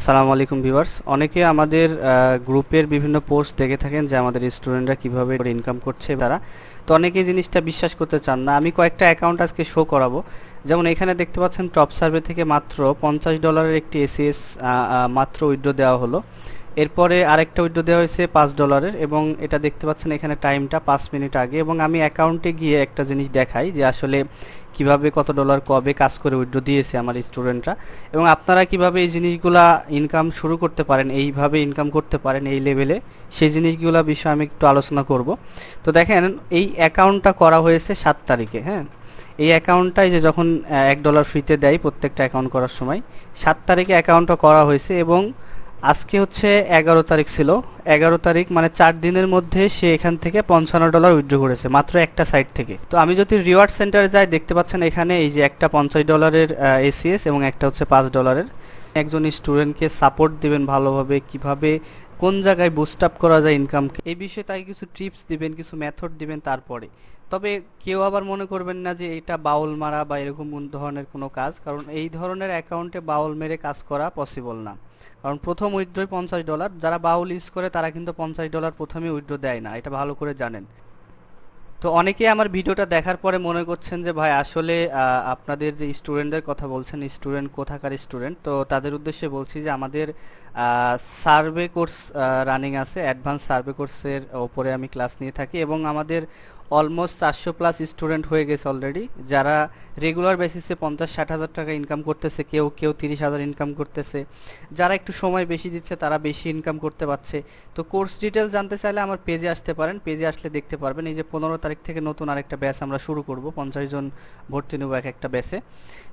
আসসালামু আলাইকুম ভিউয়ার্স। অনেকে আমাদের গ্রুপের বিভিন্ন পোস্ট দেখে থাকেন যে আমাদের স্টুডেন্টরা কিভাবে ইনকাম করছে তারা। তো অনেকে এই জিনিসটা বিশ্বাস করতে চান না। আমি কয়েকটা অ্যাকাউন্ট আজকে শো করাবো। যেমন এখানে দেখতে পাচ্ছেন টপ সার্ভে থেকে মাত্র $50 একটি এসিএস মাত্র উইথড্র দেওয়া হলো। এরপরে আরেকটা উইথড্র দেওয়া হয়েছে $5 এবং এটা দেখতে পাচ্ছেন এখানে টাইমটা 5 মিনিট আগে। এবং আমি অ্যাকাউন্টে গিয়ে একটা জিনিস দেখাই যে আসলে কিভাবে কত ডলার কবে কাজ করে উইথড্র দিয়েছে আমার স্টুডেন্টরা, এবং আপনারা কিভাবে এই জিনিসগুলা ইনকাম শুরু করতে পারেন, এইভাবে ইনকাম করতে পারেন এই লেভেলে, সেই জিনিসগুলো বিষয়ে আমি একটু আলোচনা করব। তো দেখেন এই অ্যাকাউন্টটা করা হয়েছে 7 তারিখে। হ্যাঁ, এই অ্যাকাউন্টটাই যে যখন $1 ফ্রিতে দেয় প্রত্যেকটা অ্যাকাউন্ট করার সময়, 7 তারিখে অ্যাকাউন্টটা করা হয়েছে এবং আজকে হচ্ছে 11 তারিখ ছিল। 11 তারিখ মানে 4 দিনের মধ্যে সে এখান থেকে $55 উইথড্র করেছে মাত্র একটা সাইট থেকে। তো আমি যদি রিওয়ার্ড সেন্টারে যাই দেখতে পাচ্ছেন এখানে এই যে একটা $50 এসিএস এবং একটা হচ্ছে $5। একজন স্টুডেন্টকে সাপোর্ট দিবেন ভালোভাবে, কিভাবে কোন জায়গায় বুস্ট আপ করা যায় ইনকামকে, এই বিষয়ে তাকে কিছু টিপস দিবেন, কিছু মেথড দিবেন। তারপরে তবে কেউ আবার মনে করবেন না যে এটা বাউল মারা বা এরকম ধরনের কোনো কাজ, কারণ এই ধরনের অ্যাকাউন্টে বাউল মেরে কাজ করা পসিবল না। কারণ প্রথম উইথড্রই $50, যারা বাউল ইউজ করে তারা কিন্তু $50 প্রথমে উইথড্র দেয় না, এটা ভালো করে জানেন। তো অনেকেই আমার ভিডিওটা দেখার পরে মনে করছেন যে ভাই আসলে আপনাদের যে স্টুডেন্টদের কথা বলছেন, স্টুডেন্ট কোথাকার স্টুডেন্ট, তো তাদের উদ্দেশ্যে বলছি যে আমাদের সার্ভে কোর্স রানিং আছে। অ্যাডভান্স সার্ভে কোর্সের ওপরে আমি ক্লাস নিয়ে থাকি এবং আমাদের অলমোস্ট 400+ স্টুডেন্ট হয়ে গেছে অলরেডি, যারা রেগুলার বেসিসে 50-60 হাজার টাকা ইনকাম করতেছে, কেউ কেউ 30,000 ইনকাম করতেছে। যারা একটু সময় বেশি দিচ্ছে তারা বেশি ইনকাম করতে পারছে। তো কোর্স ডিটেল জানতে চাইলে আমার পেজে আসতে পারেন, পেজে আসলে দেখতে পারবেন। এই যে 15 তারিখ থেকে নতুন আরেকটা ব্যাচ আমরা শুরু করব, 50 জন ভর্তি নেব এক একটা ব্যাচে।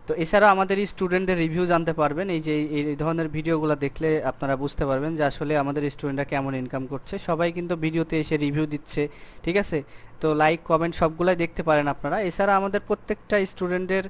তো এছাড়াও আমাদের স্টুডেন্টদের রিভিউ জানতে পারবেন। এই যে এই ধরনের ভিডিওগুলো দেখলে আপনারা বুঝতে পারবেন যে আসলে আমাদের স্টুডেন্টরা কেমন ইনকাম করছে। সবাই কিন্তু ভিডিওতে এসে রিভিউ দিচ্ছে, ঠিক আছে? তো লাইক কমেন্ট সবগুলাই দেখতে পারেন আপনারা। এছাড়া আমাদের প্রত্যেকটা স্টুডেন্টের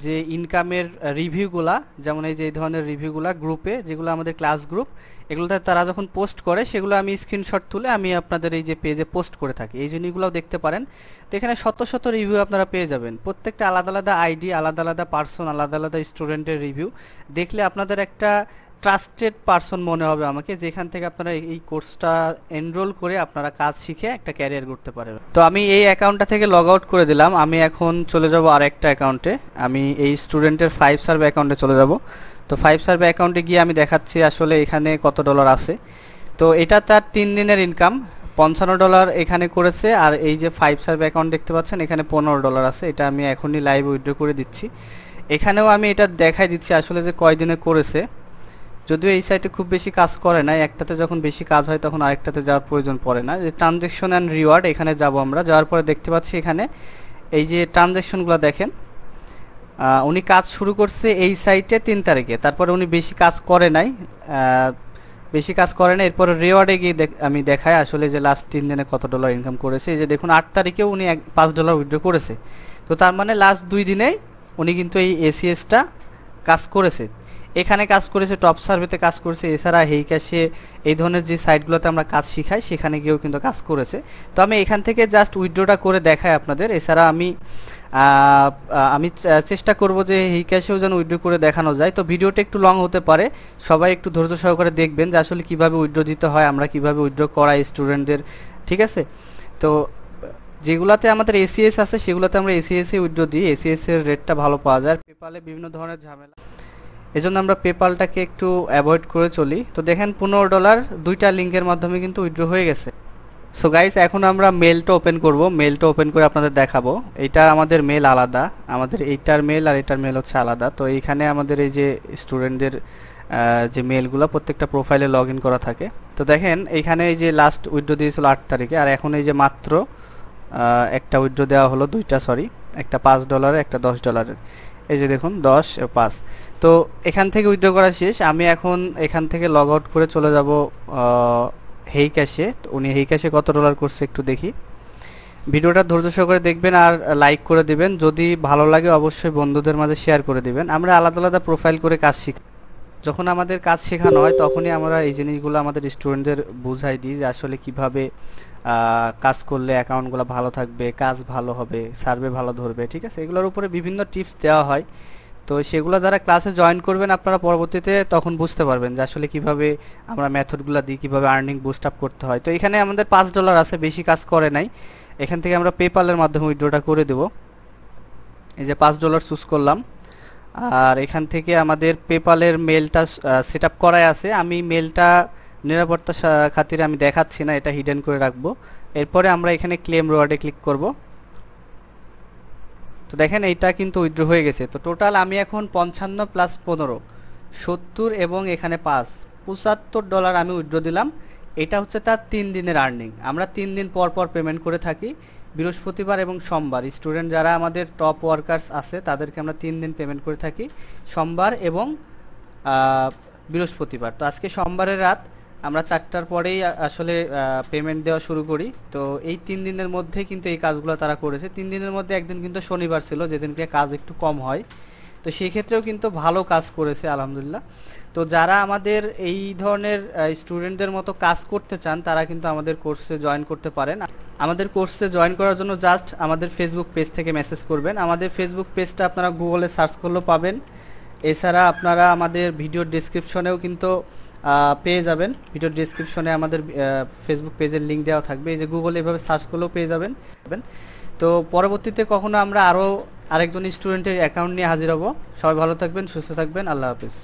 যে ইনকামের রিভিউগুলা, যেমন এই যে এই ধরনের রিভিউগুলা গ্রুপে, যেগুলো আমাদের ক্লাস গ্রুপ, এগুলোতে তারা যখন পোস্ট করে সেগুলো আমি স্ক্রিনশট তুলে আমি আপনাদের এই যে পেজে পোস্ট করে থাকি, এই জিনিসগুলোও দেখতে পারেন। তো এখানে শত শত রিভিউ আপনারা পেয়ে যাবেন, প্রত্যেকটা আলাদা আলাদা আইডি, আলাদা আলাদা পার্সন, আলাদা আলাদা স্টুডেন্টের রিভিউ দেখলে আপনাদের একটা ট্রাস্টেড পারসন মনে হবে আমাকে, যেখান থেকে আপনারা এই কোর্সটা এনরোল করে আপনারা কাজ শিখে একটা ক্যারিয়ার করতে পারেন। তো আমি এই অ্যাকাউন্টটা থেকে লগ আউট করে দিলাম। আমি এখন চলে যাব আর একটা অ্যাকাউন্টে। আমি এই স্টুডেন্টের 5 সার্ভে অ্যাকাউন্টে চলে যাব। তো 5 সার্ভে অ্যাকাউন্টে গিয়ে আমি দেখাচ্ছি আসলে এখানে কত ডলার আছে। তো এটা তার 3 দিনের ইনকাম, $55 এখানে করেছে। আর এই যে 5 সার্ভে অ্যাকাউন্ট দেখতে পাচ্ছেন এখানে $15 আছে, এটা আমি এখনই লাইভ উইথড্র করে দিচ্ছি। এখানেও আমি এটা দেখাই দিচ্ছি আসলে যে কয় দিনে করেছে। যদিও এই সাইটে খুব বেশি কাজ করে না, একটাতে যখন বেশি কাজ হয় তখন আরেকটাতে যাওয়ার প্রয়োজন পড়ে না। যে ট্রানজ্যাকশন অ্যান্ড রিওয়ার্ড, এখানে যাব আমরা। যাওয়ার পরে দেখতে পাচ্ছি এখানে এই যে ট্রানজ্যাকশনগুলো দেখেন, উনি কাজ শুরু করছে এই সাইটে 3 তারিখে, তারপরে উনি বেশি কাজ করে নাই, বেশি কাজ করে না। এরপরে রিওয়ার্ডে গিয়ে আমি দেখাই আসলে যে লাস্ট 3 দিনে কত ডলার ইনকাম করেছে। এই যে দেখুন 8 তারিখেও উনি $5 উইথড্র করেছে। তো তার মানে লাস্ট 2 দিনেই উনি কিন্তু এই এসিএসটা কাজ করেছে। এখানে কাজ করেছে, টপ সার্ভেতে কাজ করেছে, এছাড়া হেই ক্যাশে এই ধরনের যে সাইটগুলোতে আমরা কাজ শিখাই সেখানে গিয়েও কিন্তু কাজ করেছে। তো আমি এখান থেকে জাস্ট উইথড্রটা করে দেখাই আপনাদের। এছাড়া আমি চেষ্টা করব যে হেই ক্যাশেও যেন উইথড্র করে দেখানো যায়। তো ভিডিওটা একটু লং হতে পারে, সবাই একটু ধৈর্য সহকারে দেখবেন যে আসলে কিভাবে উইথড্র দিতে হয়, আমরা কিভাবে উইথড্র করাই স্টুডেন্টদের, ঠিক আছে? তো যেগুলাতে আমাদের এসিএস আছে সেগুলোতে আমরা এসিএস এ উইথড্র দিই, এসিএস এর রেটটা ভালো পাওয়া যায়। পেপালে বিভিন্ন ধরনের ঝামেলা, এজন্য আমরা পেপালটাকে একটু অ্যাভয়েড করে চলি। তো দেখেন $15 দুইটা লিঙ্কের মাধ্যমে কিন্তু উইথড্র হয়ে গেছে। সো গাইস, এখন আমরা মেলটা ওপেন করব। মেলটা ওপেন করে আপনাদের দেখাবো। এইটা আমাদের মেল আলাদা, আমাদের এইটার মেল আর এটার মেল হচ্ছে আলাদা। তো এইখানে আমাদের এই যে স্টুডেন্টদের যে মেলগুলো প্রত্যেকটা প্রোফাইলে লগ ইন করা থাকে। তো দেখেন এইখানে এই যে লাস্ট উইথড্র দিয়েছিল 8 তারিখে, আর এখন এই যে মাত্র একটা উইথড্র দেওয়া হলো, দুইটা সরি, একটা $5 একটা $10। এই যে দেখুন 10 ও 5। তো এখান থেকে উইথড্র করা শেষ। আমি এখন এখান থেকে লগ আউট করে চলে যাব হেই ক্যাশে। তো উনি হেই ক্যাশে কত ডলার করছে একটু দেখি। ভিডিওটা ধৈর্য সহকারে দেখবেন আর লাইক করে দিবেন। যদি ভালো লাগে অবশ্যই বন্ধুদের মাঝে শেয়ার করে দিবেন। আমরা আলাদা আলাদা প্রোফাইল করে কাজ শিখি, যখন আমাদের কাজ শেখানো হয় তখনই আমরা এই জিনিসগুলো আমাদের স্টুডেন্টদের বুঝাই দিই যে আসলে কিভাবে কাজ করলে অ্যাকাউন্টগুলো ভালো থাকবে, কাজ ভালো হবে, সার্ভে ভালো ধরবে, ঠিক আছে? এগুলোর উপরে বিভিন্ন টিপস দেওয়া হয়। তো সেগুলো যারা ক্লাসে জয়েন করবেন আপনারা পরবর্তীতে তখন বুঝতে পারবেন যে আসলে কিভাবে আমরা মেথডগুলো দিই, কিভাবে আর্নিং বুস্ট আপ করতে হয়। তো এখানে আমাদের $5 আছে, বেশি কাজ করে নাই। এখান থেকে আমরা পেপালের মাধ্যমে উইথড্রটা করে দেব। এই যে $5 চুজ করলাম, আর এখান থেকে আমাদের পেপালের মেলটা সেট আপ করাই আছে। আমি মেলটা নিরাপত্তা খাতিরে আমি দেখাচ্ছি না, এটা হিডেন করে রাখবো। এরপরে আমরা এখানে ক্লেম রিওয়ার্ডে ক্লিক করব। তো দেখেন এইটা কিন্তু উইথড্র হয়ে গেছে। তো টোটাল আমি এখন 55 প্লাস 15 70 এবং এখানে 5 $75 আমি উইথড্র দিলাম। এটা হচ্ছে তার 3 দিনের আর্নিং। আমরা 3 দিন পর পর পেমেন্ট করে থাকি, বৃহস্পতিবার এবং সোমবার। স্টুডেন্ট যারা আমাদের টপ ওয়ার্কার্স আছে তাদেরকে আমরা 3 দিন পেমেন্ট করে থাকি, সোমবার এবং বৃহস্পতিবার। তো আজকে সোমবারের রাত আমরা 4টার পরেই আসলে পেমেন্ট দেওয়া শুরু করি। তো এই 3 দিনের মধ্যে কিন্তু এই কাজগুলো তারা করেছে। 3 দিনের মধ্যে একদিন কিন্তু শনিবার ছিল, যেদিনকে কাজ একটু কম হয়। তো সেই ক্ষেত্রেও কিন্তু ভালো কাজ করেছে আলহামদুলিল্লাহ। তো যারা আমাদের এই ধরনের স্টুডেন্টদের মতো কাজ করতে চান তারা কিন্তু আমাদের কোর্সে জয়েন করতে পারেন। আমাদের কোর্সে জয়েন করার জন্য জাস্ট আমাদের ফেসবুক পেজ থেকে মেসেজ করবেন। আমাদের ফেসবুক পেজটা আপনারা গুগলে সার্চ করলেও পাবেন। এছাড়া আপনারা আমাদের ভিডিওর ডেসক্রিপশনেও কিন্তু পেয়ে যাবেন। ভিডিওর ডেসক্রিপশনে আমাদের ফেসবুক পেজের লিঙ্ক দেওয়া থাকবে। এই যে গুগলে এভাবে সার্চ করলেও পেয়ে যাবেন। তো পরবর্তীতে কখনো আমরা আরেকজন স্টুডেন্টের অ্যাকাউন্ট নিয়ে হাজির হব। সবাই ভালো থাকবেন, সুস্থ থাকবেন। আল্লাহ হাফিজ।